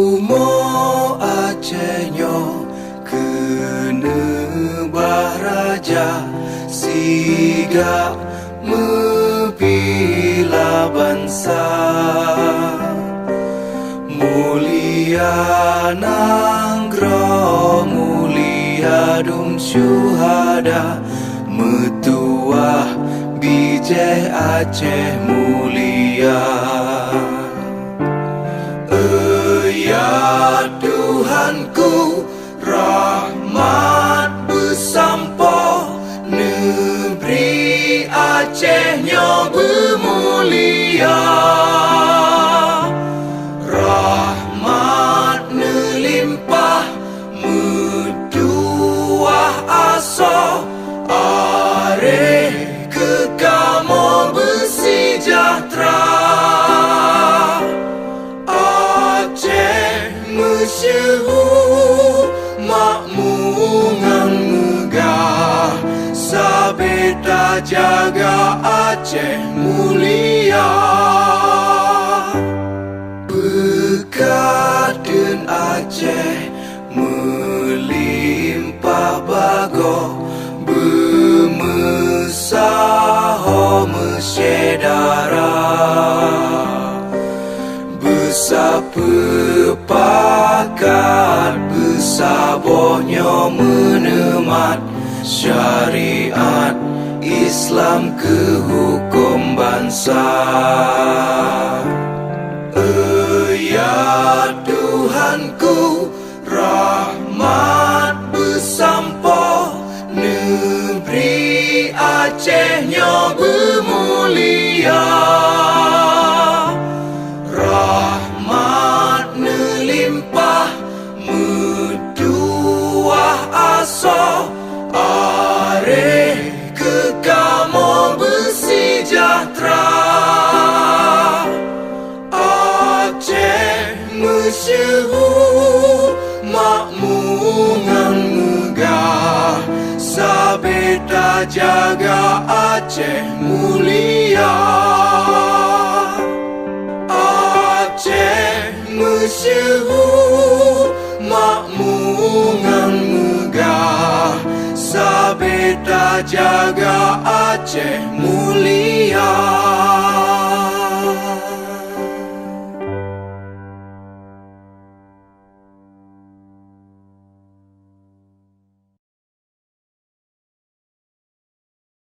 Umo Acehnyo kena baraja siga membela bangsa. Mulia nangro mulia dum syuhada metuah bijih Aceh mulia. Ya Tuhanku, rahmat bersampo, negeri Acehnyo bermulia. Rahmat nelimpah, metuah aso, areh kekamo bersejahtera. Masyhur makmungan megah, sabeta jaga Aceh mulia. Bekaden Aceh melimpah bago, bermesaho mesyedara. Bersepakat bersabarnya menemat syariat Islam ke hukum bangsa. Ya Tuhanku, rahmat bersampo, negeri Acehnyo bermulia. Rahmat nelimpah, metuah aso, areh kekamo bersejahtera. Aceh masyhur makmungan megah, sabeta jaga Aceh mulia. Aceh masyhur makmungan megah, sabeta jaga Aceh mulia.